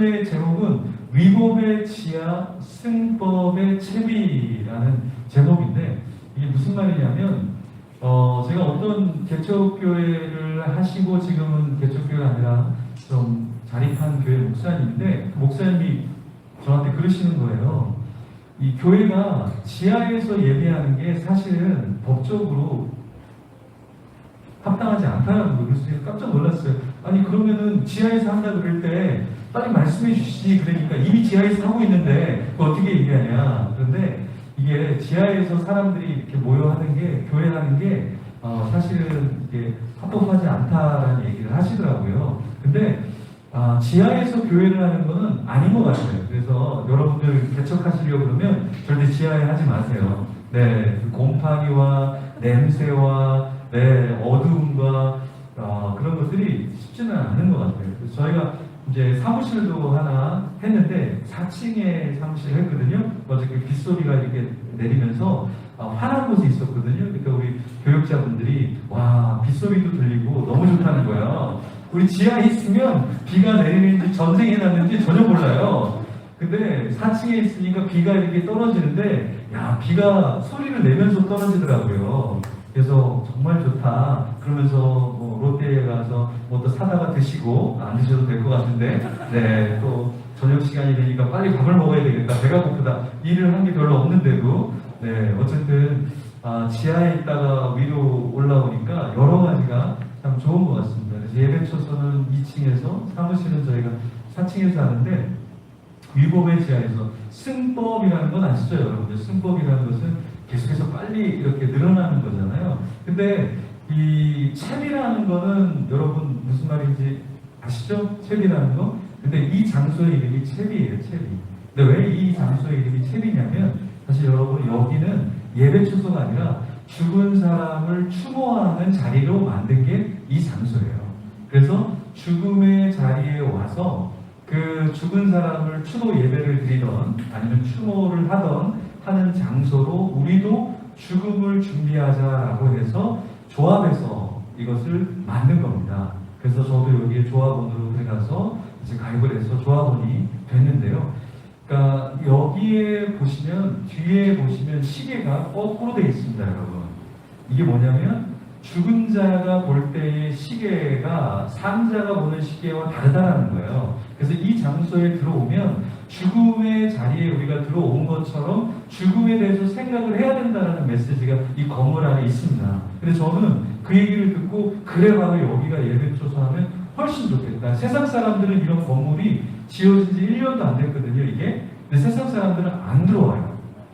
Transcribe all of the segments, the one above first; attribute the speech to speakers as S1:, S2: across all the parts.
S1: 말씀의 제목은 위법의 지하 승법의 채비라는 제목인데, 이게 무슨 말이냐면 제가 어떤 개척교회를 하시고 지금은 개척교회가 아니라 좀 자립한 교회 목사님인데, 그 목사님이 저한테 그러시는 거예요. 이 교회가 지하에서 예배하는 게 사실은 법적으로 합당하지 않다라는 거. 그래서 제가 깜짝 놀랐어요. 아니 그러면은 지하에서 한다 그럴 때 빨리 말씀해 주시지. 그러니까 이미 지하에서 하고 있는데 그거 어떻게 얘기하냐. 그런데 이게 지하에서 사람들이 이렇게 모여 하는 게, 교회 하는 게 사실은 이게 합법하지 않다라는 얘기를 하시더라고요. 근데 지하에서 교회를 하는 거는 아닌 것 같아요. 그래서 여러분들 개척하시려고 그러면 절대 지하에 하지 마세요. 네, 그 곰팡이와 냄새와 어두움과 그런 것들이 쉽지는 않은 것 같아요. 그래서 저희가 이제 사무실도 하나 했는데 4층에 사무실을 했거든요. 어제 그 빗소리가 이렇게 내리면서 환한 곳이 있었거든요. 그러니까 우리 교육자분들이 와, 빗소리도 들리고 너무 좋다는 거예요. 우리 지하에 있으면 비가 내리는지 전쟁이 났는지 전혀 몰라요. 근데 4층에 있으니까 비가 이렇게 떨어지는데, 야, 비가 소리를 내면서 떨어지더라고요. 그래서 정말 좋다. 그러면서 뭐 롯데에 가서 뭐 또 사다가 드시고, 안 드셔도 될 것 같은데, 네, 또 저녁 시간이 되니까 빨리 밥을 먹어야 되겠다. 배가 고프다. 일을 한 게 별로 없는데도, 네, 어쨌든 지하에 있다가 위로 올라오니까 여러 가지가 참 좋은 것 같습니다. 그래서 예배처소는 2층에서, 사무실은 저희가 4층에서 하는데, 위법의 지하에서 승법이라는 건 아시죠, 여러분들? 승법이라는 것은 계속해서 빨리 이렇게 늘어나는 거잖아요. 근데 이 채비라는 거는 여러분 무슨 말인지 아시죠? 채비라는 거? 근데 이 장소의 이름이 채비예요, 채비. 근데 왜 이 장소의 이름이 채비냐면, 사실 여러분 여기는 예배처소가 아니라 죽은 사람을 추모하는 자리로 만든 게 이 장소예요. 그래서 죽음의 자리에 와서 그 죽은 사람을 추도 예배를 드리던 아니면 추모를 하는 장소로 우리도 죽음을 준비하자라고 해서 조합해서 이것을 만든 겁니다. 그래서 저도 여기에 조합원으로 들어가서 이제 가입을 해서 조합원이 됐는데요. 그러니까 여기에 보시면, 뒤에 보시면 시계가 거꾸로 되어 있습니다, 여러분. 이게 뭐냐면 죽은 자가 볼 때의 시계가 산자가 보는 시계와 다르다는 거예요. 그래서 이 장소에 들어오면 죽음의 자리에 우리가 들어온 것처럼 죽음에 대해서 생각을 해야 된다는 메시지가 이 건물 안에 있습니다. 근데 저는 그 얘기를 듣고, 그래, 바로 여기가 예배처소 하면 훨씬 좋겠다. 세상 사람들은 이런 건물이 지어진 지 1년도 안 됐거든요, 이게. 근데 세상 사람들은 안 들어와요.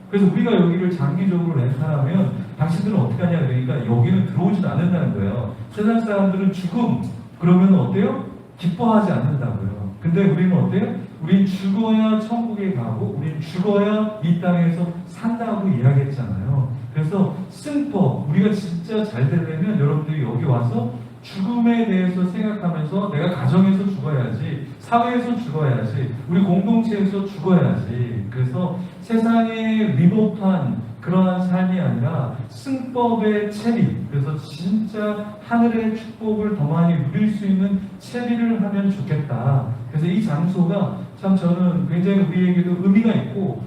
S1: 그래서 우리가 여기를 장기적으로 렌탈하면 당신들은 어떻게 하냐 그러니까 여기는 들어오지도 않는다는 거예요. 세상 사람들은 죽음 그러면 어때요? 기뻐하지 않는다고요. 근데 우리는 어때요? 우린 죽어야 천국에 가고 우린 죽어야 이 땅에서 산다고 이야기했잖아요. 그래서 승법, 우리가 진짜 잘 되려면 여러분들이 여기 와서 죽음에 대해서 생각하면서 내가 가정에서 죽어야지, 사회에서 죽어야지, 우리 공동체에서 죽어야지. 그래서 세상에 위법한 그러한 삶이 아니라 승법의 채비, 그래서 진짜 하늘의 축복을 더 많이 누릴 수 있는 채비를 하면 좋겠다. 그래서 이 장소가 참 저는 굉장히 우리에게도 의미가 있고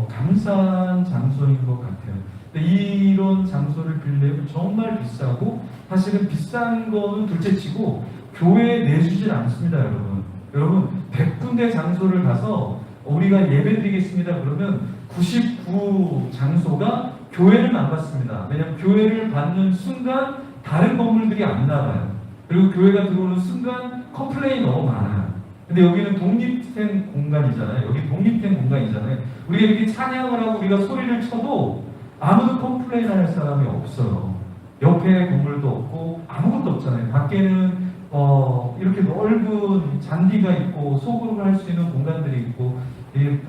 S1: 감사한 장소인 것 같아요. 이런 장소를 빌리면 정말 비싸고, 사실은 비싼 거는 둘째치고 교회에 내주질 않습니다, 여러분. 여러분 100군데 장소를 가서 우리가 예배드리겠습니다 그러면 99 장소가 교회를 안 받습니다. 왜냐하면 교회를 받는 순간 다른 건물들이 안 나가요. 그리고 교회가 들어오는 순간 컴플레인이 너무 많아요. 근데 여기는 독립된 공간이잖아요. 여기 독립된 공간이잖아요. 우리가 이렇게 찬양을 하고 우리가 소리를 쳐도 아무도 컴플레인 할 사람이 없어요. 옆에 건물도 없고 아무것도 없잖아요. 밖에는 이렇게 넓은 잔디가 있고 소그룹을 할 수 있는 공간들이 있고,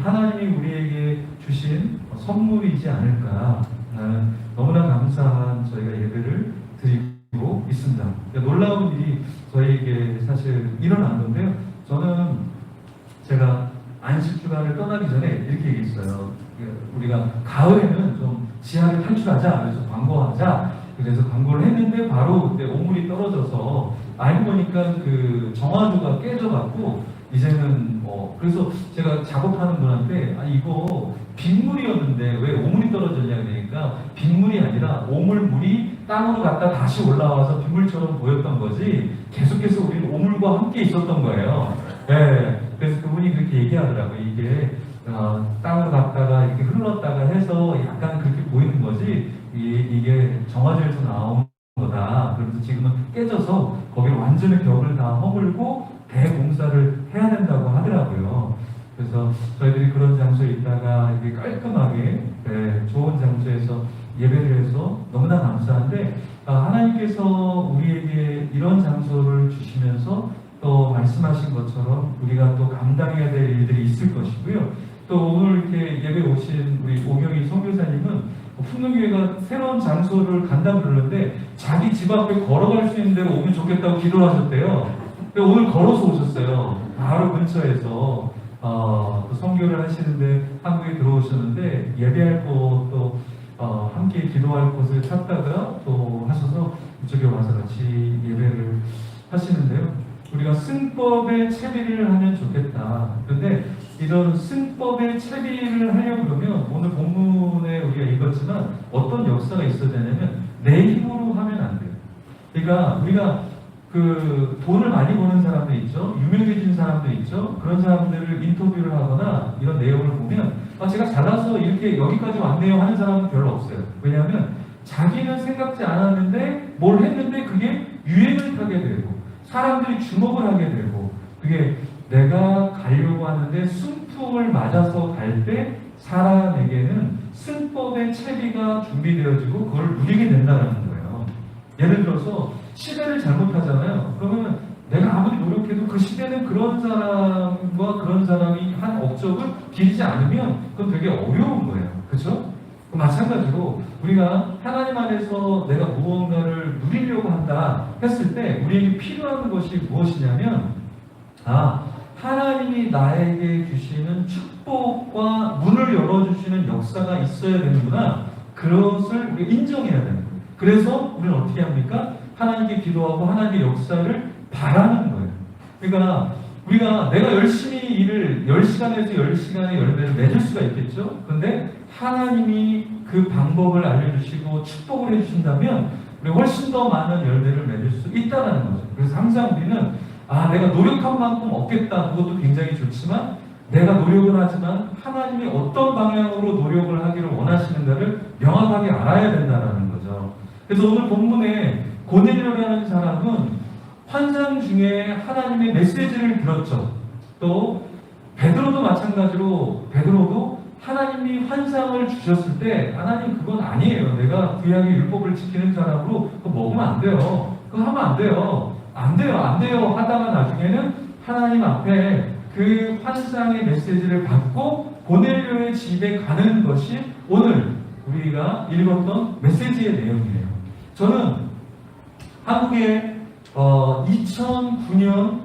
S1: 하나님이 우리에게 주신 선물이지 않을까. 나는 너무나 감사한 저희가 예배를 드리고 있습니다. 놀라운 일이 저희에게 사실 일어난 건데요. 저는 제가 안식주간을 떠나기 전에 이렇게 얘기했어요. 우리가 가을에는 좀 지하를 탈출하자. 그래서 광고하자. 그래서 광고를 했는데 바로 그때 오물이 떨어져서 알고 보니까 그 정화조가 깨져갖고 이제는 그래서 제가 작업하는 분한테 이거 빗물이었는데 왜 오물이 떨어졌냐 그러니까 빗물이 아니라 오물물이 땅으로 갔다 다시 올라와서 빗물처럼 보였던 거지 계속해서 우리는 오물과 함께 있었던 거예요. 네, 그래서 그분이 그렇게 얘기하더라고요. 이게 땅으로 갔다가 이렇게 흘렀다가 해서 약간 그렇게 보이는 거지 이게 정화제에서 나온 거다. 그래서 지금은 깨져서 거기를 완전히 벽을 다 허물고 대공사를 해야 된다고 하더라고요. 그래서 저희들이 그런 장소에 있다가 이게 깔끔하게 좋은 장소에서 예배를 해서 너무나 감사한데 하나님께서 우리에게 이런 장소를 주시면서 또 말씀하신 것처럼 우리가 또 감당해야 될 일들이 있을 것이고요. 또 오늘 이렇게 예배 오신 우리 오경희 선교사님은 풍년교회가 새로운 장소를 간다고 그러는데 자기 집 앞에 걸어갈 수 있는 데로 오면 좋겠다고 기도를 하셨대요. 오늘 걸어서 오셨어요. 바로 근처에서 또 선교를 하시는데 한국에 들어오셨는데 예배할 곳도 함께 기도할 곳을 찾다가 또 하셔서 이쪽에 와서 같이 예배를 하시는데요. 우리가 승법의 채비를 하면 좋겠다. 그런데 이런 승법의 채비를 하려고 그러면 오늘 본문에 우리가 읽었지만 어떤 역사가 있어야 되냐면 내 힘으로 하면 안 돼요. 그러니까 우리가 그 돈을 많이 버는 사람도 있죠. 유명해진 사람도 있죠. 그런 사람들을 인터뷰를 하거나 이런 내용을 보면 제가 잘나서 이렇게 여기까지 왔네요 하는 사람은 별로 없어요. 왜냐하면 자기는 생각지 않았는데 뭘 했는데 그게 유행을 타게 되고 사람들이 주목을 하게 되고 그게 내가 가려고 하는데 순풍을 맞아서 갈 때 사람에게는 승법의 채비가 준비되어지고 그걸 누리게 된다는 거예요. 예를 들어서 시대를 잘못하잖아요. 그러면 내가 아무리 노력해도 그 시대는 그런 사람과 그런 사람이 한 업적을 기리지 않으면 그건 되게 어려운 거예요. 그렇죠? 마찬가지로 우리가 하나님 안에서 내가 무언가를 누리려고 한다 했을 때 우리에게 필요한 것이 무엇이냐면 하나님이 나에게 주시는 축복과 문을 열어주시는 역사가 있어야 되는구나. 그것을 우리가 인정해야 되는 거예요. 그래서 우리는 어떻게 합니까? 하나님께 기도하고 하나님의 역사를 바라는 거예요. 그러니까 우리가 내가 열심히 일을 10시간에서 10시간의 열매를 맺을 수가 있겠죠. 그런데 하나님이 그 방법을 알려주시고 축복을 해주신다면 우리 훨씬 더 많은 열매를 맺을 수 있다는 거죠. 그래서 항상 우리는 내가 노력한 만큼 얻겠다. 그것도 굉장히 좋지만 내가 노력을 하지만 하나님이 어떤 방향으로 노력을 하기를 원하시는가를 명확하게 알아야 된다는 거죠. 그래서 오늘 본문에 고넬료라는 사람은 환상 중에 하나님의 메시지를 들었죠. 또 베드로도 마찬가지로 베드로도 하나님이 환상을 주셨을 때 하나님 그건 아니에요. 내가 구약의 율법을 지키는 사람으로 그거 먹으면 안 돼요. 그거 하면 안 돼요. 안 돼요 하다가 나중에는 하나님 앞에 그 환상의 메시지를 받고 고넬료의 집에 가는 것이 오늘 우리가 읽었던 메시지의 내용이에요. 저는 한국에 2009년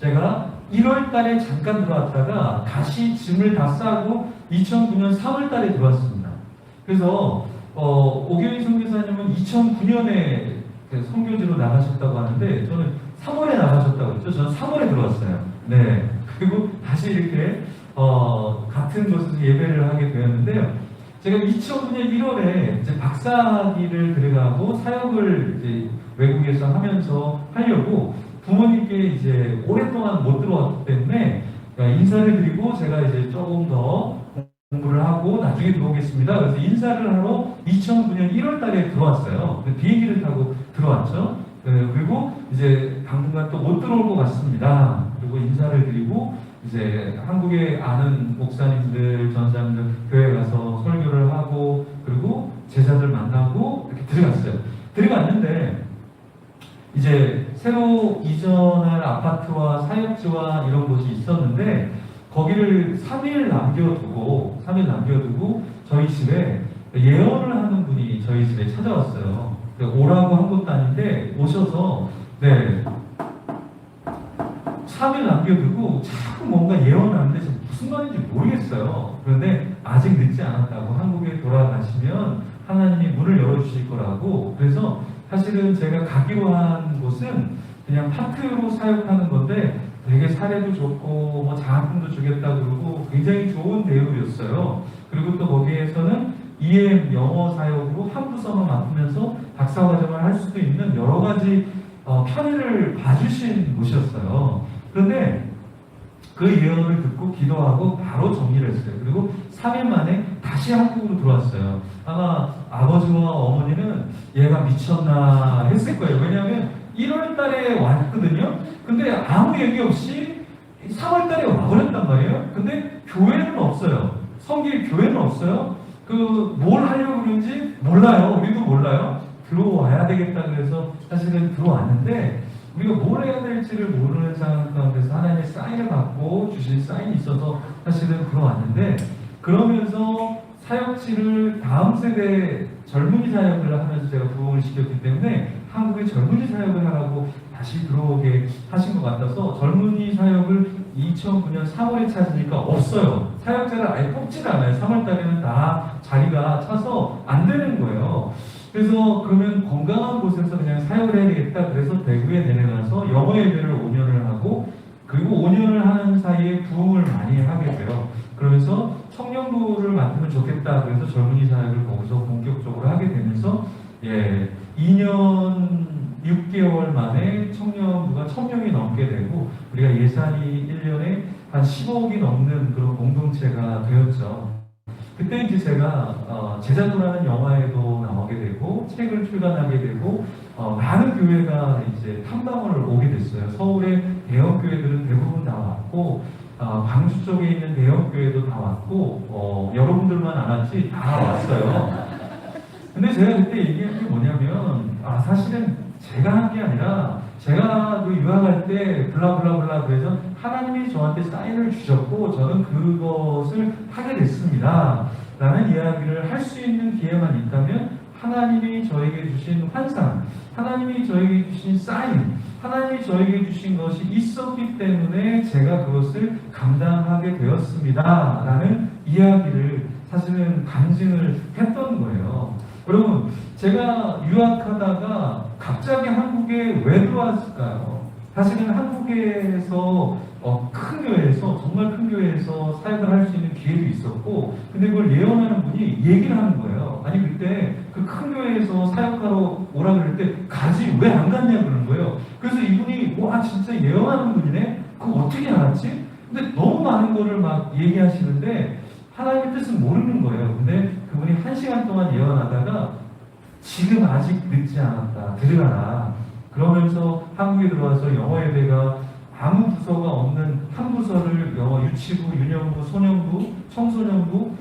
S1: 제가 1월 달에 잠깐 들어왔다가 다시 짐을 다 싸고 2009년 3월 달에 들어왔습니다. 그래서 오경희 선교사님은 2009년에 선교지로 나가셨다고 하는데 저는 3월에 나가셨다고 했죠. 저는 3월에 들어왔어요. 네. 그리고 다시 이렇게 같은 곳에서 예배를 하게 되었는데요. 제가 2009년 1월에 이제 박사학위를 들어가고 사역을 이제 외국에서 하면서 하려고 부모님께 이제 오랫동안 못 들어왔기 때문에 인사를 드리고 제가 이제 조금 더 공부를 하고 나중에 들어오겠습니다. 그래서 인사를 하러 2009년 1월 달에 들어왔어요. 비행기를 타고 들어왔죠. 그리고 이제 당분간 또 못 들어올 것 같습니다. 그리고 인사를 드리고 이제 한국에 아는 목사님들, 전사님들 교회 가서 설교를 하고 그리고 제자들 만나고 이렇게 들어갔어요. 들어갔는데 이제 새로 이전할 아파트와 사역지와 이런 곳이 있었는데 거기를 3일 남겨두고 저희 집에 예언을 하는 분이 저희 집에 찾아왔어요. 오라고 한 것도 아닌데 오셔서 3일 남겨두고 자꾸 뭔가 예언하는데 무슨 말인지 모르겠어요. 그런데 아직 늦지 않았다고 한국에 돌아가시면 하나님이 문을 열어주실 거라고. 그래서 사실은 제가 가기로 한 곳은 그냥 파트로 사역하는 건데 되게 사례도 좋고 뭐 장학금도 주겠다 그러고 굉장히 좋은 대우였어요. 그리고 또 거기에서는 EM 영어 사역으로 한 부서만 맡으면서 박사과정을 할 수도 있는 여러 가지 편의를 봐주신 곳이었어요. 그런데 그 예언을 듣고 기도하고 바로 정리를 했어요. 그리고 3일 만에 다시 한국으로 들어왔어요. 아마 아버지와 어머니는 얘가 미쳤나 했을 거예요. 왜냐하면 1월 달에 왔거든요. 근데 아무 얘기 없이 3월 달에 와버렸단 말이에요. 근데 교회는 없어요. 성길 교회는 없어요. 뭘 하려고 그러는지 몰라요. 우리도 몰라요. 들어와야 되겠다 그래서 사실은 들어왔는데 우리가 뭘 해야 될지를 모르는 상황 가운데서 하나님의 사인을 받고 주신 사인이 있어서 사실은 들어왔는데, 그러면서 사역지를 다음 세대 젊은이 사역을 하면서 제가 부흥을 시켰기 때문에 한국의 젊은이 사역을 하라고 다시 들어오게 하신 것 같아서 젊은이 사역을 2009년 3월에 찾으니까 없어요. 사역자를 아예 뽑질 않아요. 3월 달에는 다 자리가 차서 안 되는 거예요. 그래서 그러면 건강한 곳에서 그냥 사역을 해야 되겠다. 그래서 대구에 내려가서 영어 예배를 5년을 하고, 그리고 5년을 하는 사이에 부흥을 많이 하게 돼요. 그러면서 청년부를 맡으면 좋겠다. 그래서 젊은이 사역을 거기서 본격적으로 하게 되면서 2년 6개월 만에 청년부가 1000명이 넘게 되고, 우리가 예산이 1년에 한 15억이 넘는 그런 공동체가 되었죠. 그때 이제 제가 제자도라는 영화에도 나오게 되고 책을 출간하게 되고 많은 교회가 이제 탐방을 오게 됐어요. 서울의 대형 교회들은 대부분 다 왔고 광주 쪽에 있는 대형 교회도 다 왔고 여러분들만 안 왔지 다 왔어요. 근데 제가 그때 얘기한 게 뭐냐면 사실은 제가 한 게 아니라 제가 그 유학할 때 블라블라블라 그래서 하나님이 저한테 사인을 주셨고 저는 그것을 하게 됐습니다 라는 이야기를 할 수 있는 기회만 있다면 하나님이 저에게 주신 환상, 하나님이 저에게 주신 사인, 하나님이 저에게 주신 것이 있었기 때문에 제가 그것을 감당하게 되었습니다 라는 이야기를 사실은 간증을 했던 거예요. 여러분, 제가 유학하다가 갑자기 한국에 왜 들어왔을까요? 사실은 한국에서 큰 교회에서, 정말 큰 교회에서 사역을 할 수 있는 기회도 있었고, 근데 그걸 예언하는 분이 얘기를 하는 거예요. 아니 그때 그 큰 교회에서 사역하러 오라 그럴 때 가지 왜 안 갔냐 그러는 거예요. 그래서 이분이 와 진짜 예언하는 분이네? 그거 어떻게 알았지? 근데 너무 많은 거를 막 얘기하시는데 하나님의 뜻은 모르는 거예요. 근데 그분이 1시간 동안 예언하다가 지금 아직 늦지 않았다. 들어가라. 그러면서 한국에 들어와서 영어 예배가 아무 부서가 없는 한 부서를 영어 유치부, 유년부, 소년부, 청소년부,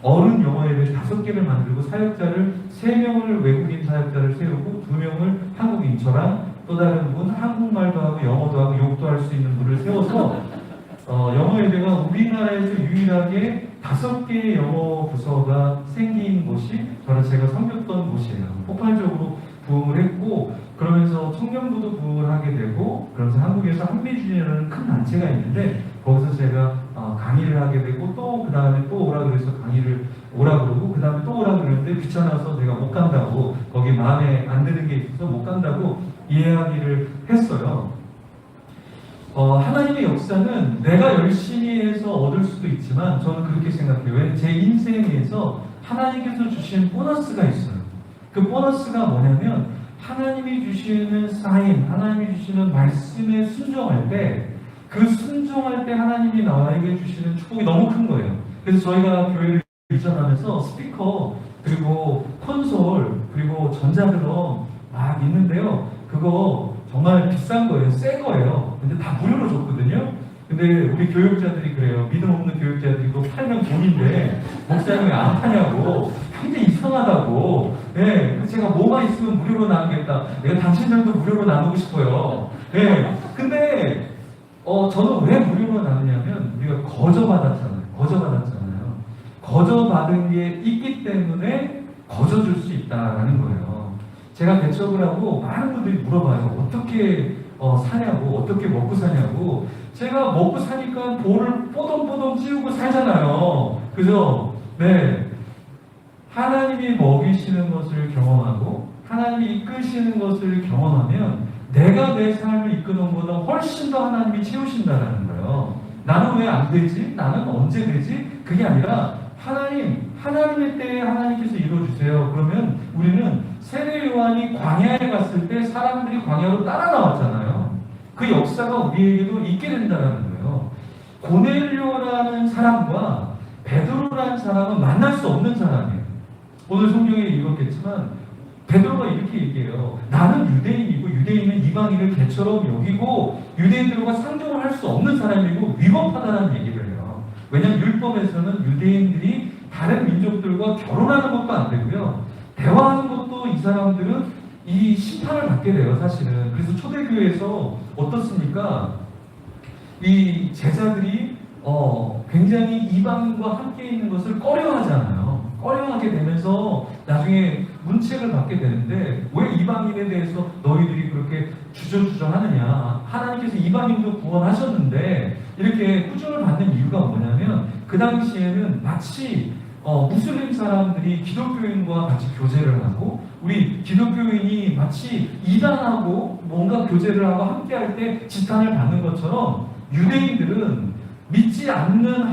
S1: 어른 영어 예배 5개를 만들고 사역자를 3명을 외국인 사역자를 세우고 2명을 한국인, 저랑 또 다른 분 한국말도 하고 영어도 하고 욕도 할 수 있는 분을 세워서 영어 예배가 우리나라에서 유일하게 5개의 영어 부서가 생긴 곳이 제가 섬겼던 곳이에요. 폭발적으로 부흥을 했고, 그러면서 청년부도 부흥을 하게 되고, 그러면서 한국에서 한미준이라는 큰 단체가 있는데 거기서 제가 강의를 하게 되고, 또 그 다음에 또 오라 그래서 강의를 오라 그러고, 그 다음에 또 오라 그러는데 귀찮아서 내가 못 간다고, 거기 마음에 안 드는 게 있어서 못 간다고 이야기를 했어요. 하나님의 역사는 내가 열심히 해서 얻을 수도 있지만 저는 그렇게 생각해요. 왜냐하면 제 인생에서 하나님께서 주신 보너스가 있어요. 그 보너스가 뭐냐면 하나님이 주시는 사인, 하나님이 주시는 말씀에 순종할 때, 그 순종할 때 하나님이 나에게 주시는 축복이 너무 큰 거예요. 그래서 저희가 교회를 이전하면서 스피커, 그리고 콘솔, 그리고 전자드럼 막 있는데요. 그거 정말 비싼 거예요. 새 거예요. 근데 다 무료로 줬거든요. 근데 우리 교육자들이 그래요. 믿음 없는 교육자들이 그거 팔면 돈인데 목사님이 안 파냐고. 굉장히 이상하다고. 제가 뭐가 있으면 무료로 나누겠다. 내가 당신들도 무료로 나누고 싶어요. 근데 저는 왜 무료로 나누냐면 우리가 거저받았잖아요. 거저받은 게 있기 때문에 거저줄 수 있다라는 거예요. 제가 개척을 하고 많은 분들이 물어봐요. 어떻게 사냐고, 어떻게 먹고 사냐고. 제가 먹고 사니까 볼을 뽀동뽀동 찌우고 살잖아요. 그죠? 네. 하나님이 먹이시는 것을 경험하고 하나님이 이끄시는 것을 경험하면 내가 내 삶을 이끄는 것보다 훨씬 더 하나님이 채우신다는 거예요. 나는 왜 안 되지? 나는 언제 되지? 그게 아니라 하나님의 때에 하나님께서 이루어주세요. 그러면 우리는 세례 요한이 광야에 갔을 때 사람들이 광야로 따라 나왔잖아요. 그 역사가 우리에게도 있게 된다는 거예요. 고넬료라는 사람과 베드로라는 사람은 만날 수 없는 사람이에요. 오늘 성경에 읽었겠지만 베드로가 이렇게 얘기해요. 나는 유대인이고 유대인은 이방인을 개처럼 여기고 유대인들과 상종을 할 수 없는 사람이고 위법하다는 얘기를 해요. 왜냐하면 율법에서는 유대인들이 다른 민족들과 결혼하는 것도 안 되고요. 대화하는 것도 이 사람들은 이 심판을 받게 돼요, 사실은. 그래서 초대교회에서 어떻습니까? 이 제자들이 굉장히 이방인과 함께 있는 것을 꺼려하잖아요. 꺼려하게 되면서 나중에 문책을 받게 되는데 왜 이방인에 대해서 너희들이 그렇게 주저주저하느냐. 하나님께서 이방인도 구원하셨는데 이렇게 꾸중을 받는 이유가 뭐냐면 그 당시에는 마치 무슬림 사람들이 기독교인과 같이 교제를 하고 우리 기독교인이 마치 이단하고 뭔가 교제를 하고 함께할 때 지탄을 받는 것처럼 유대인들은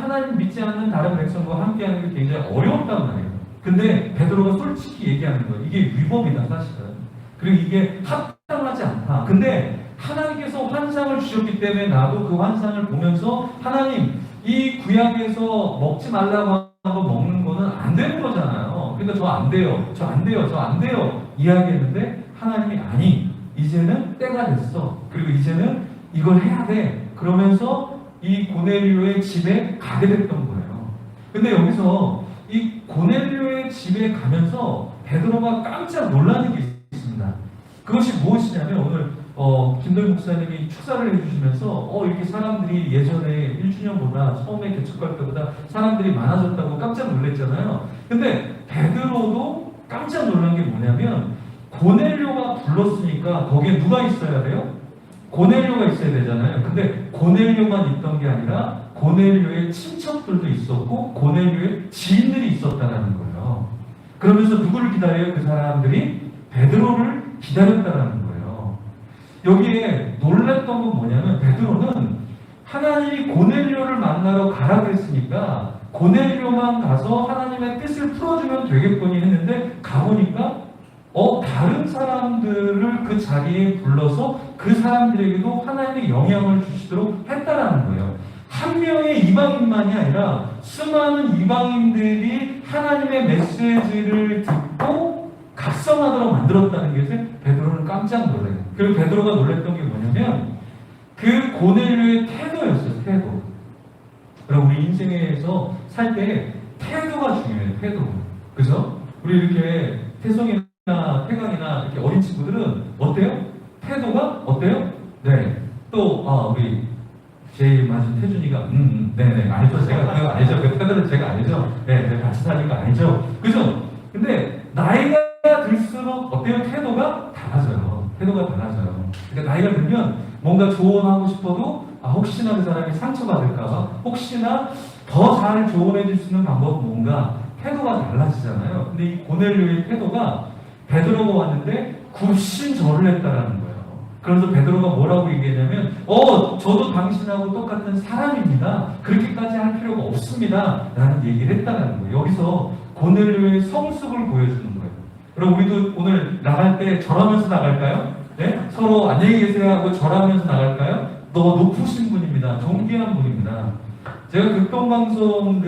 S1: 하나님 믿지 않는 다른 백성과 함께하는 게 굉장히 어려웠단 말이에요. 근데 베드로가 솔직히 얘기하는 거예요. 이게 위법이다, 사실은. 그리고 이게 합당하지 않다. 근데 하나님께서 환상을 주셨기 때문에 나도 그 환상을 보면서 하나님, 이 구약에서 먹지 말라고 하고 먹는 거는 안 되는 거잖아요. 그러니까 저 안 돼요. 저 안 돼요. 저 안 돼요. 이야기했는데 하나님이 아니, 이제는 때가 됐어. 그리고 이제는 이걸 해야 돼. 그러면서 이 고넬료의 집에 가게 됐던 거예요. 근데 여기서 이 고넬료의 집에 가면서 베드로가 깜짝 놀라는 게 있습니다. 그것이 무엇이냐면 오늘 김도희 목사님이 축사를 해주시면서 이렇게 사람들이 예전에 1주년보다 처음에 개척할 때보다 사람들이 많아졌다고 깜짝 놀랐잖아요. 근데 베드로도 깜짝 놀란 게 뭐냐면 고넬료가 불렀으니까 거기에 누가 있어야 돼요? 고넬료가 있어야 되잖아요. 근데 고넬료만 있던 게 아니라 고넬료의 친척들도 있었고 고넬료의 지인들이 있었다는 거예요. 그러면서 누구를 기다려요? 그 사람들이 베드로를 기다렸다는 거예요. 여기에 놀랐던 건 뭐냐면 베드로는 하나님이 고넬료를 만나러 가라 그랬으니까 고넬료만 가서 하나님의 뜻을 풀어주면 되겠거니 했는데 가보니까 다른 사람들을 그 자리에 불러서 그 사람들에게도 하나님의 영향을 주시도록 했다라는 거예요. 한 명의 이방인만이 아니라 수많은 이방인들이 하나님의 메시지를 듣고 각성하도록 만들었다는 것에 베드로는 깜짝 놀라요. 그리고 베드로가 놀랐던 게 뭐냐면 그 고넬료의 태도였어요. 태도. 그럼 우리 인생에서 살 때 태도가 중요해요. 태도. 그죠? 우리 이렇게 태성이나 태강이나 이렇게 어린 친구들은 어때요? 태도가 어때요? 네. 또 우리 제일 맞은 태준이가 네네 알죠. 제가 그거 알죠. 그 태도를 제가 알죠. 네, 제가 같이 사니까 알죠. 그죠? 근데 나이가 들수록 어때요? 태도가 달라져요. 태도가 달라져요. 그러니까 나이가 들면 뭔가 조언하고 싶어도 혹시나 그 사람이 상처받을까봐 혹시나 더 잘 조언해 줄 수 있는 방법은 뭔가 태도가 달라지잖아요. 근데 이 고넬료의 태도가 베드로가 왔는데 굽신 절을 했다라는 거예요. 그래서 베드로가 뭐라고 얘기했냐면 저도 당신하고 똑같은 사람입니다. 그렇게까지 할 필요가 없습니다. 라는 얘기를 했다는 거예요. 여기서 고넬료의 성숙을 보여주는 거예요. 그럼 우리도 오늘 나갈 때 절하면서 나갈까요? 네? 서로 안녕히 계세요 하고 절하면서 나갈까요? 너 높으신 분입니다. 존귀한 분입니다. 제가 극동방송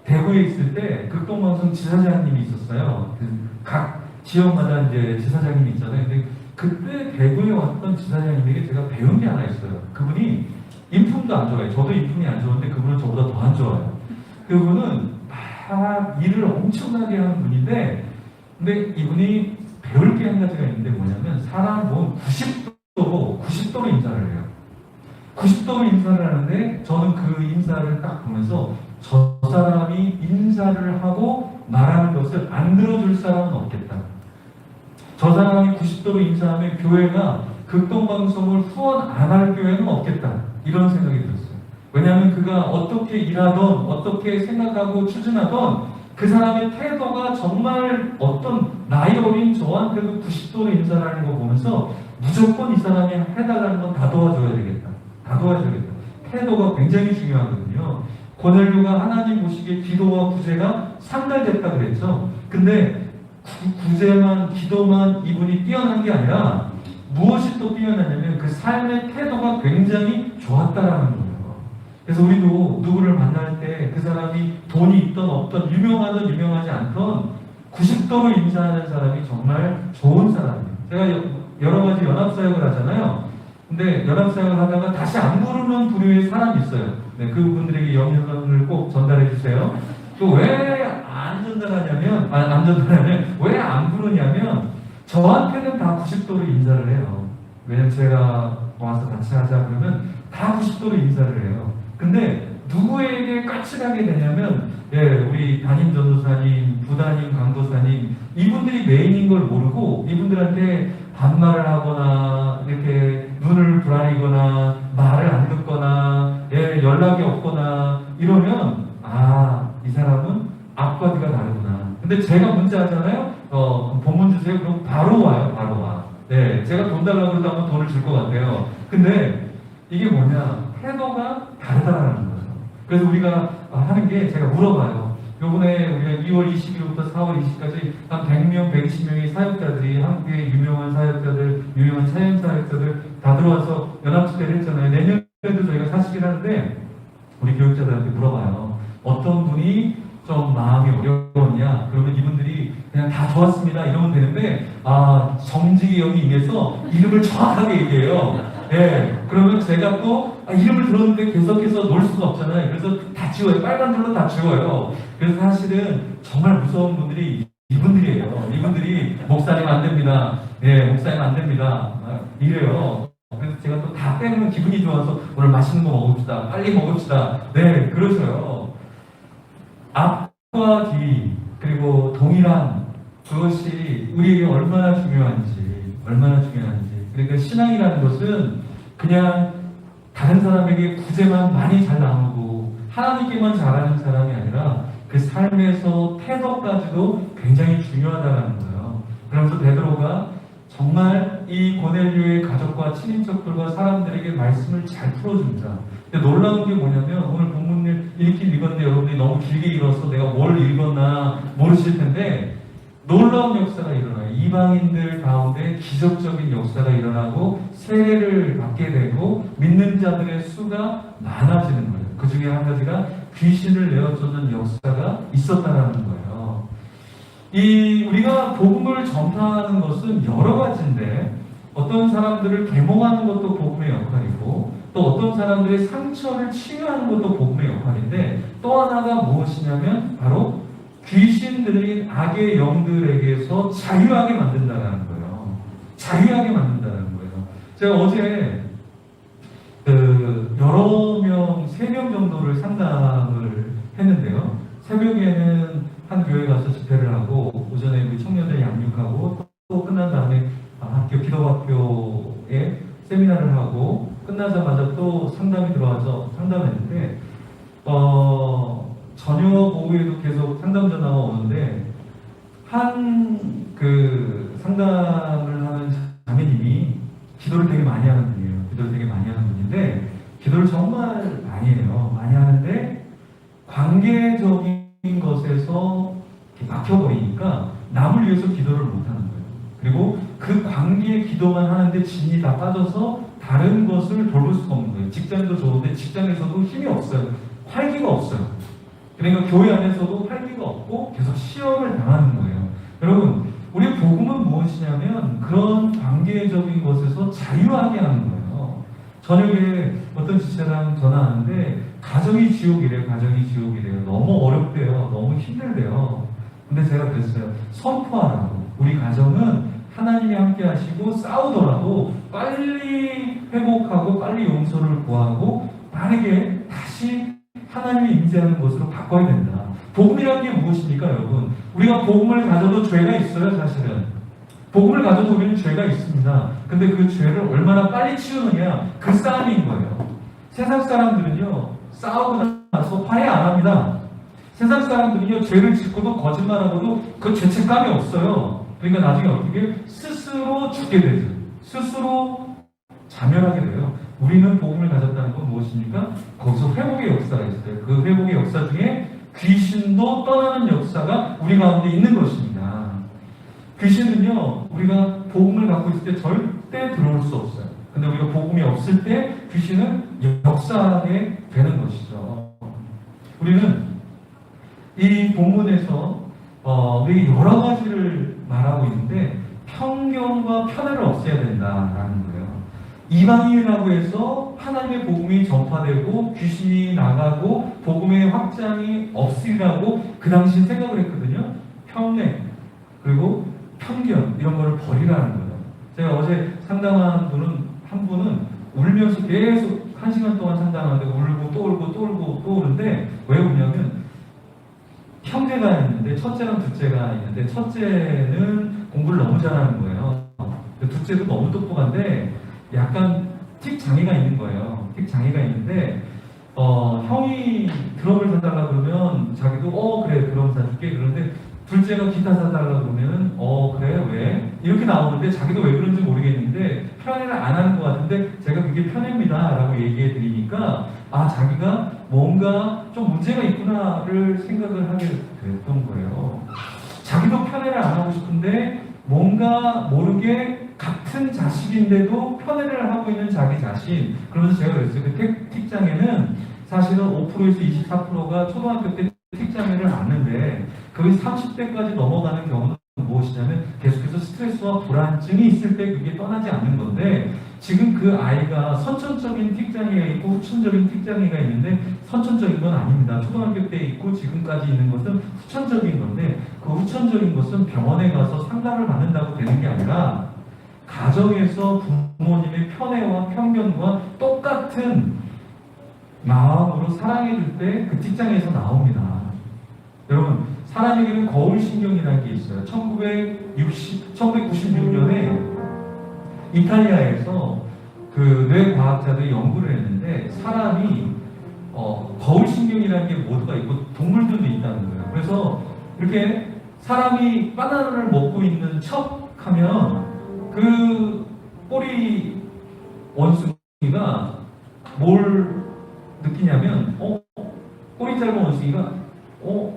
S1: 대구에 있을 때 극동방송 지사장님이 있었어요. 각 지역마다 이제 지사장님이 있잖아요. 근데 그때 대구에 왔던 지사장님에게 제가 배운 게 하나 있어요. 그분이 인품도 안 좋아요. 저도 인품이 안 좋은데 그분은 저보다 더 안 좋아요. 그분은 막 일을 엄청나게 하는 분인데 근데 이분이 배울 게 한 가지가 있는데 뭐냐면 사람 몸 90도로 인사를 해요. 90도로 인사를 하는데 저는 그 인사를 딱 보면서 저 사람이 인사를 하고 말하는 것을 안 들어줄 사람은 없겠다. 저 사람이 90도로 인사하면 교회가 극동방송을 후원 안 할 교회는 없겠다. 이런 생각이 들었어요. 왜냐하면 그가 어떻게 일하던 어떻게 생각하고 추진하던 그 사람의 태도가 정말 어떤 나이 어린 저한테도 90도로 인사를 하는 거 보면서 무조건 이 사람이 해달라는 건 다 도와줘야 되겠다. 다 도와줘야겠다. 태도가 굉장히 중요하거든요. 고넬료가 하나님 보시기에 기도와 구제가 상달됐다 그랬죠. 근데 구제만, 기도만 이분이 뛰어난 게 아니라 무엇이 또 뛰어나냐면 그 삶의 태도가 굉장히 좋았다라는 거예요. 그래서 우리도 누구를 만날 때 그 사람이 돈이 있던 없던 유명하든 유명하지 않던 90도로 인사하는 사람이 정말 좋은 사람이에요. 제가 여러 가지 연합사역을 하잖아요. 근데 연합사역을 하다가 다시 안 부르는 부류의 사람이 있어요. 네, 그분들에게 영향을 꼭 전달해 주세요. 또 왜 안 전달하냐면, 왜 안 부르냐면, 저한테는 다 90도로 인사를 해요. 왜냐면 제가 와서 같이 하자 그러면 다 90도로 인사를 해요. 근데 누구에게 까칠하게 되냐면, 우리 담임 전도사님, 부담임, 강도사님, 이분들이 메인인 걸 모르고 이분들한테 반말을 하거나 이렇게 눈을 부라리거나 말을 안 듣거나 연락이 없거나 이러면 이 사람은 앞과 뒤가 다르구나. 근데 제가 문자하잖아요. 본문 주세요. 그럼 바로 와요. 바로 와. 네, 제가 돈 달라고 그러면 돈을 줄 것 같아요. 근데 이게 뭐냐? 태도가 다르다라는 거죠. 그래서 우리가 하는 게 제가 물어봐요. 요번에 우리가 2월 20일부터 4월 20일까지 한 100명, 120명의 사역자들이 한국의 유명한 사역자들, 유명한 차연 사역자들 다 들어와서 연합집회를 했잖아요. 내년에도 저희가 사시긴 하는데 우리 교육자들한테 물어봐요. 어떤 분이 좀 마음이 어려웠냐? 그러면 이분들이 그냥 다 좋았습니다. 이러면 되는데 정직이 형이 임해서 이름을 정확하게 얘기해요. 그러면 제가 또 이름을 들었는데 계속해서 놓을 수가 없잖아요. 그래서 다 지워요. 빨간 줄로 다 지워요. 그래서 사실은 정말 무서운 분들이 이분들이에요. 이분들이 목사님 안 됩니다. 목사님 안 됩니다. 이래요. 그래서 제가 또 다 빼면 기분이 좋아서 오늘 맛있는 거 먹읍시다. 빨리 먹읍시다. 그러셔요. 앞과 뒤 그리고 동일한 그것이 우리에게 얼마나 중요한지. 그러니까 신앙이라는 것은 그냥 다른 사람에게 구제만 많이 잘 나누고 하나님께만 잘하는 사람이 아니라 그 삶에서 태도까지도 굉장히 중요하다는 거예요. 그러면서 베드로가 정말 이 고넬료의 가족과 친인척들과 사람들에게 말씀을 잘 풀어줍니다. 근데 놀라운 게 뭐냐면 오늘 본문을 읽긴 읽었는데 여러분들이 너무 길게 읽어서 내가 뭘 읽었나 모르실 텐데 놀라운 역사가 일어나요. 이방인들 가운데 기적적인 역사가 일어나고 세례를 받게 되고 믿는 자들의 수가 많아지는 거예요. 그 중에 한 가지가 귀신을 내어쫓는 역사가 있었다는 거예요. 우리가 복음을 전파하는 것은 여러 가지인데 어떤 사람들을 계몽하는 것도 복음의 역할이고 또 어떤 사람들의 상처를 치유하는 것도 복음의 역할인데 또 하나가 무엇이냐면 바로 귀신들인 악의 영들에게서 자유하게 만든다는 거예요. 자유하게 만든다는 거예요. 제가 어제 여러 명, 3명 정도를 상담을 했는데요. 새벽에는 한 교회 가서 집회를 하고 오전에 우리 청년들 양육하고 또 끝난 다음에 학교 기도학교에 세미나를 하고 끝나자마자 또 상담이 들어와서 상담했는데 저녁 오후에도 계속 상담 전화가 오는데 한 상담을 하는 자매님이 기도를 되게 많이 하는 분이에요. 기도를 되게 많이 하는 분인데 기도를 정말 많이 해요. 많이 하는데 관계적인 것에서 막혀버리니까 남을 위해서 기도를 못하는 거예요. 그리고 그 관계의 기도만 하는데 진이 다 빠져서 다른 것을 돌볼 수가 없는 거예요. 직장도 좋은데 직장에서도 힘이 없어요. 활기가 없어요. 그러니까 교회 안에서도 활기가 없고 계속 시험을 당하는 거예요. 여러분, 우리 복음은 무엇이냐면 그런 관계적인 것에서 자유하게 하는 거예요. 저녁에 어떤 지체랑 전화하는데 가정이 지옥이래요. 너무 어렵대요. 너무 힘들대요. 근데 제가 그랬어요. 선포하라고. 우리 가정은 하나님이 함께 하시고 싸우더라도 빨리 회복하고 빨리 용서를 구하고 빠르게 다시 하나님이 임재하는 것으로 바꿔야 된다. 복음이라는 게 무엇입니까, 여러분? 우리가 복음을 가져도 죄가 있어요, 사실은. 복음을 가져도 우리는 죄가 있습니다. 근데 그 죄를 얼마나 빨리 치우느냐, 그 싸움인 거예요. 세상 사람들은요, 싸우고 나서 화해 안 합니다. 세상 사람들은요, 죄를 짓고도 거짓말하고도 그 죄책감이 없어요. 그러니까 나중에 어떻게 스스로 죽게 되죠. 스스로 자멸하게 돼요. 우리는 복음을 가졌다는 건 무엇입니까? 거기서 회복의 역사가 있어요. 그 회복의 역사 중에 귀신도 떠나는 역사가 우리 가운데 있는 것입니다. 귀신은요, 우리가 복음을 갖고 있을 때 절대 들어올 수 없어요. 근데 우리가 복음이 없을 때 귀신은 역사하게 되는 것이죠. 우리는 이 본문에서 우리 여러 가지를 말하고 있는데 편견과 편애를 없애야 된다라는 거예요. 이방인이라고 해서 하나님의 복음이 전파되고 귀신이 나가고 복음의 확장이 없으리라고 그 당시 생각을 했거든요. 편애 그리고 편견 이런 거를 버리라는 거예요. 제가 어제 상담한 한 분은 울면서 계속 1시간 동안 상담하는데 울고 또 울고 또 울고 또 우는데 왜 우냐면 형제가 있는데 첫째랑 둘째가 있는데 첫째는 공부를 너무 잘하는 거예요. 둘째도 너무 똑똑한데 약간 틱 장애가 있는 거예요. 틱 장애가 있는데 형이 드럼을 사달라 그러면 자기도 그래 드럼 사줄게 그러는데 둘째가 기타 사달라 그러면 그래 왜? 이렇게 나오는데 자기도 왜 그런지 모르겠는데 편애를 안 하는 것 같은데 제가 그게 편애입니다 라고 얘기해 드리니까 자기가 뭔가 좀 문제가 있구나를 생각을 하게 됐던 거예요. 자기도 편애를 안 하고 싶은데 뭔가 모르게 같은 자식인데도 편애를 하고 있는 자기 자신. 그러면서 제가 그랬어요. 그 틱장애는 사실은 5%에서 24%가 초등학교 때 틱장애를 앓는데 거의 30대까지 넘어가는 경우는 무엇이냐면 계속해서 스트레스와 불안증이 있을 때 그게 떠나지 않는 건데 지금 그 아이가 선천적인 틱장애가 있고 후천적인 틱장애가 있는데 선천적인 건 아닙니다. 초등학교 때 있고 지금까지 있는 것은 후천적인 건데 그 후천적인 것은 병원에 가서 상담을 받는다고 되는 게 아니라 가정에서 부모님의 편애와 편견과 똑같은 마음으로 사랑해줄 때 그 틱장애에서 나옵니다. 여러분 사람에게는 거울신경이라는 게 있어요. 1996년에 이탈리아에서 그 뇌과학자들이 연구를 했는데 사람이 거울신경이라는 게 모두가 있고 동물들도 있다는 거예요. 그래서 이렇게 사람이 바나나를 먹고 있는 척 하면 그 꼬리 원숭이가 뭘 느끼냐면 꼬리 짧은 원숭이가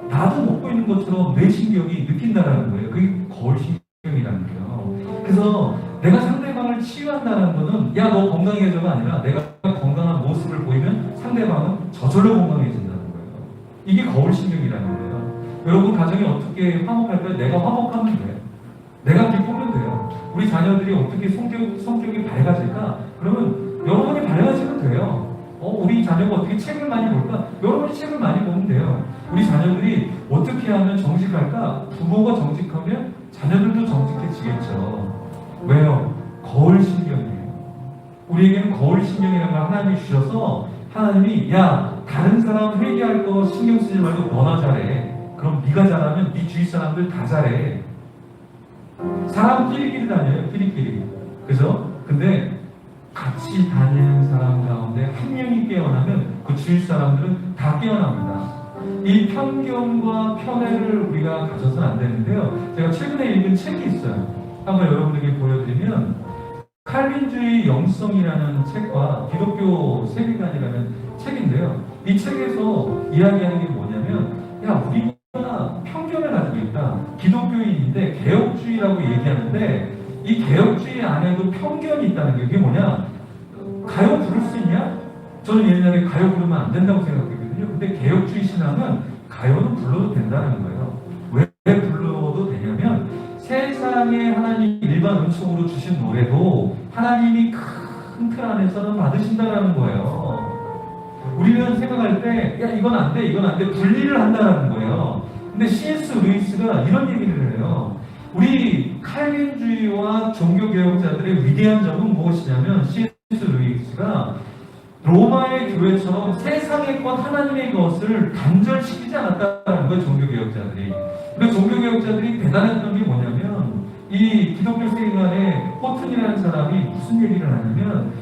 S1: 나도 먹고 있는 것처럼 뇌신경이 느낀다라는 거예요. 그게 거울신경이라는 거예요. 그래서 내가 상대방을 치유한다는 거는 야 너 건강해져가 아니라 내가 건강한 모습을 보이면 상대방은 저절로 건강해진다는 거예요. 이게 거울신경이라는 거예요. 여러분 가정이 어떻게 화목할까요? 내가 화목하면 돼요. 내가 기쁘면 돼요. 우리 자녀들이 어떻게 성격이 밝아질까? 그러면 여러분이 밝아지면 돼요. 우리 자녀가 어떻게 책을 많이 볼까? 여러분이 책을 많이 보면 돼요. 우리 자녀들이 어떻게 하면 정직할까? 부모가 정직하면 자녀들도 정직해지겠죠. 왜요? 거울신경이에요. 우리에게는 거울신경이라는 걸 하나님이 주셔서 하나님이 야 다른 사람 회개할 거 신경 쓰지 말고 너나 잘해. 그럼 네가 잘하면 네 주위 사람들 다 잘해. 사람 끼리끼리 다녀요. 끼리끼리. 그래서 근데 같이 다니는 사람 가운데 한 명이 깨어나면 그 주위 사람들은 다 깨어납니다. 이 편견과 편애를 우리가 가져서는 안 되는데요. 제가 최근에 읽은 책이 있어요. 한번 여러분에게 보여드리면 칼빈주의 영성이라는 책과 기독교 세계관이라는 책인데요. 이 책에서 이야기하는 게 뭐냐면 우리가 편견을 가지고 있다. 기독교인인데 개혁주의라고 얘기하는데 이 개혁주의 안에도 편견이 있다는 게 이게 뭐냐? 가요 부를 수 있냐? 저는 옛날에 가요 부르면 안 된다고 생각했거든요. 근데 개혁주의 신앙은 가요는 불러도 된다는 거예요. 왜 불러도 되냐면 세상에 하나님이 일반 은총으로 주신 노래도 하나님이 큰 틀 안에서는 받으신다는 거예요. 우리는 생각할 때 이건 안 돼, 이건 안 돼 분리를 한다는 거예요. 근데 C.S. 루이스가 이런 얘기를 해요. 우리 칼빈주의와 종교개혁자들의 위대한 점은 무엇이냐면 C.S. 루이스가 로마의 교회처럼 세상의 것, 하나님의 것을 단절시키지 않았다는 거예요. 종교개혁자들이. 그 종교개혁자들이 대단했던 게 뭐냐면 이 기독교 세계관에 호튼이라는 사람이 무슨 얘기를 하냐면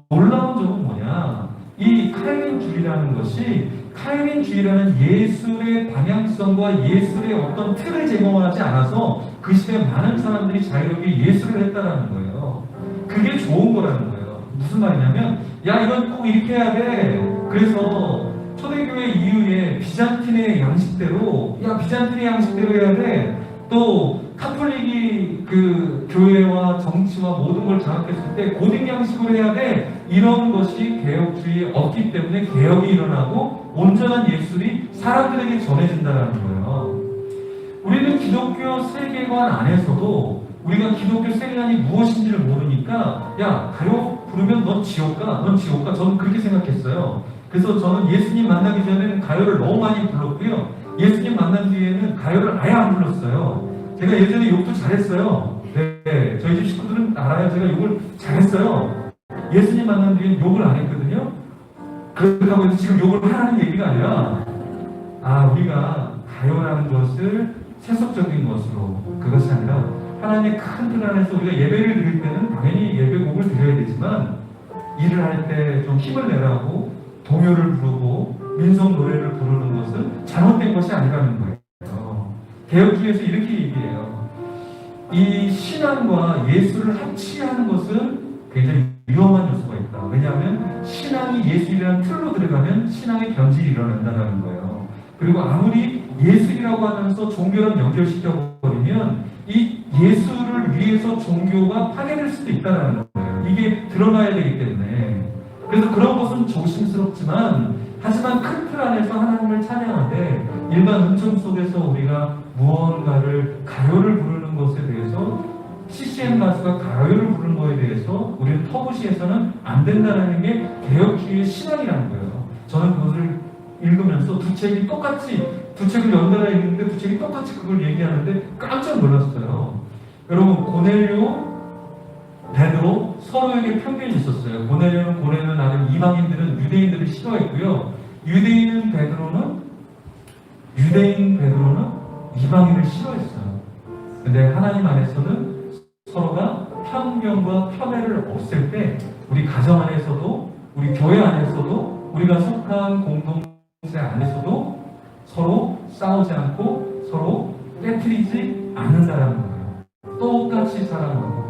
S1: 놀라운 점은 뭐냐? 이 칼빈주의라는 것이 칼빈주의라는 예술의 방향성과 예술의 어떤 틀을 제공하지 않아서 그 시대에 많은 사람들이 자유롭게 예술을 했다라는 거예요. 그게 좋은 거라는 거예요. 무슨 말이냐면, 야, 이건 꼭 이렇게 해야 돼. 그래서 초대교회 이후에 비잔틴의 양식대로, 야, 비잔틴의 양식대로 해야 돼. 또 카톨릭이 그 교회와 정치와 모든 걸 장악했을 때 고등 양식으로 해야 돼. 이런 것이 개혁주의에 없기 때문에 개혁이 일어나고 온전한 예술이 사람들에게 전해진다는 거예요. 우리는 기독교 세계관 안에서도 우리가 기독교 세계관이 무엇인지를 모르니까, 야, 가요 부르면 넌 지옥 가? 넌 지옥 가? 저는 그렇게 생각했어요. 그래서 저는 예수님 만나기 전에는 가요를 너무 많이 불렀고요. 예수님 만난 뒤에는 가요를 아예 안 불렀어요. 제가 예전에 욕도 잘했어요. 네, 저희 집 식구들은 알아요. 제가 욕을 잘했어요. 예수님 만난 뒤에는 욕을 안 했거든요. 그렇다고 해서 지금 욕을 하라는 얘기가 아니라, 우리가 가요라는 것을 세속적인 것으로, 그것이 아니라 하나님의 큰 틀 안에서 우리가 예배를 드릴 때는 당연히 예배곡을 드려야 되지만, 일을 할 때 좀 힘을 내라고 동요를 부르고 민속 노래를 부르는 것은 잘못된 것이 아니라는 거예요. 개혁주의에서 이렇게 얘기해요. 이 신앙과 예술을 합치하는 것은 굉장히 위험한 요소가 있다. 왜냐하면 신앙이 예술이라는 틀로 들어가면 신앙의 변질이 일어난다는 거예요. 그리고 아무리 예술이라고 하면서 종교랑 연결시켜버리면 이 예술을 위해서 종교가 파괴될 수도 있다는 거예요. 이게 드러나야 되기 때문에. 그래서 그런 것은 조심스럽지만, 하지만 큰 틀 안에서 하나님을 찬양하되 일반 은총 속에서 우리가 무언가를 가요를 부르는 것에 대해서, CCM 가수가 가요를 부르는 것에 대해서 우리는 터부시에서는 안 된다는 게 개혁주의의 신앙이라는 거예요. 저는 그것을 읽으면서 두 책이 똑같이, 두 책을 연달아 읽는데 두 책이 똑같이 그걸 얘기하는데 깜짝 놀랐어요. 여러분, 고넬료, 베드로 서로에게 편견이 있었어요. 고넬료는 나름 이방인들은 유대인들을 싫어했고요. 유대인 베드로는 이방인을 싫어했어요. 근데 하나님 안에서는 서로가 편견과 편애를 없앨 때 우리 가정 안에서도, 우리 교회 안에서도, 우리가 속한 공동체 안에서도 서로 싸우지 않고 서로 깨트리지 않는다라는 거예요. 똑같이 사랑하고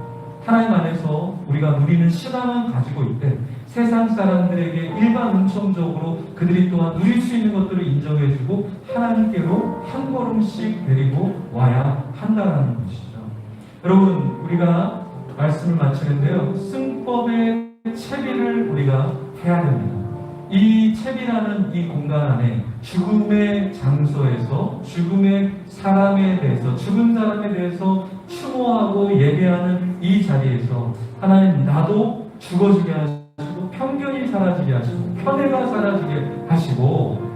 S1: 하나님 안에서 우리가 누리는 신앙은 가지고 있되 세상 사람들에게 일반 은총적으로 그들이 또한 누릴 수 있는 것들을 인정해주고 하나님께로 한 걸음씩 데리고 와야 한다는 것이죠. 여러분, 우리가 말씀을 마치는데요, 승법의 채비를 우리가 해야 됩니다. 이 채비라는 이 공간 안에 죽음의 장소에서 죽음의 사람에 대해서, 죽은 사람에 대해서 추모하고 예배하는 이 자리에서 하나님, 나도 죽어지게 하시고 편견이 사라지게 하시고 편애가 사라지게 하시고,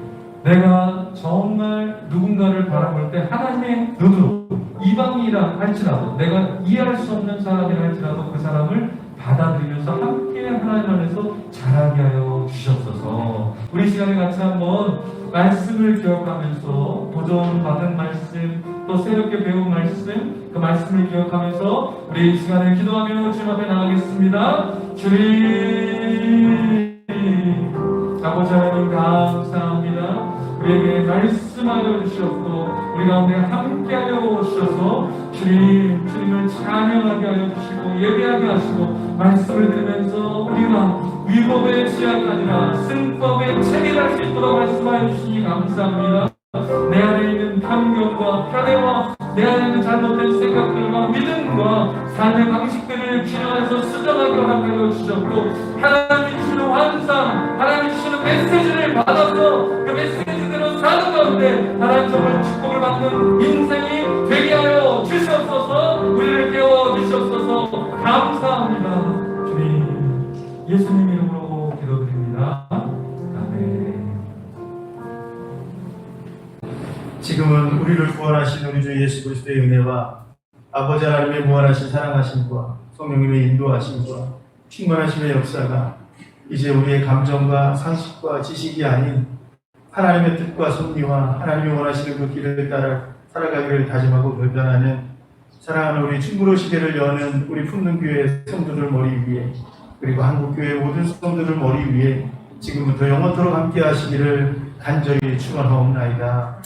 S1: 내가 정말 누군가를 바라볼 때 하나님의 눈으로, 이방이라 할지라도, 내가 이해할 수 없는 사람이라 할지라도 그 사람을 받아들이면서 함께 하나님 안에서 자라게 하여 주셨소서. 우리 시간에 같이 한번 말씀을 기억하면서, 도전받은 말씀, 또 새롭게 배운 말씀, 그 말씀을 기억하면서 우리 이 시간에 기도하며 주님 앞에 나가겠습니다. 주님, 아버지 하나님 감사합니다. 우리에게 말씀하여 주셨고 우리 가운데 함께하여 주셔서 주님을 찬양하게 하여 주시고 예배하게 하시고, 말씀을 들으면서 우리가 위법의 지하가 아니라 승법의 체계할 수 있도록 말씀하여 주시니 감사합니다. 내 안에 있는 편견과 편애와 내 안에 있는 잘못된 생각들과 믿음과 삶의 방식들을 균형해서 수정하게 하여 주셨고, 하나님 주시는 환상, 하나님 주시는 메시지를 받아서 그 메시지대로 사는 가운데 하나님 정말 축복을 받는 인생이 되게 하여 주시옵소서. 우리를 깨워 주시옵소서. 감사합니다. 주님, 예수님 이름으로 기도드립니다. 아멘.
S2: 지금은 우리를 구원하신 우리 주 예수 그리스도의 은혜와 아버지 하나님의 무한하신 사랑하심과 성령님의 인도하심과 충만하심의 역사가 이제 우리의 감정과 상식과 지식이 아닌 하나님의 뜻과 섭리와 하나님이 원하시는 그 길을 따라 살아가기를 다짐하고 결단하는 사랑하는 우리 충무로 시대를 여는 우리 풍능교회 성도들 머리 위에, 그리고 한국교회 모든 성도들 머리 위에 지금부터 영원토록 함께 하시기를 간절히 축원하옵나이다.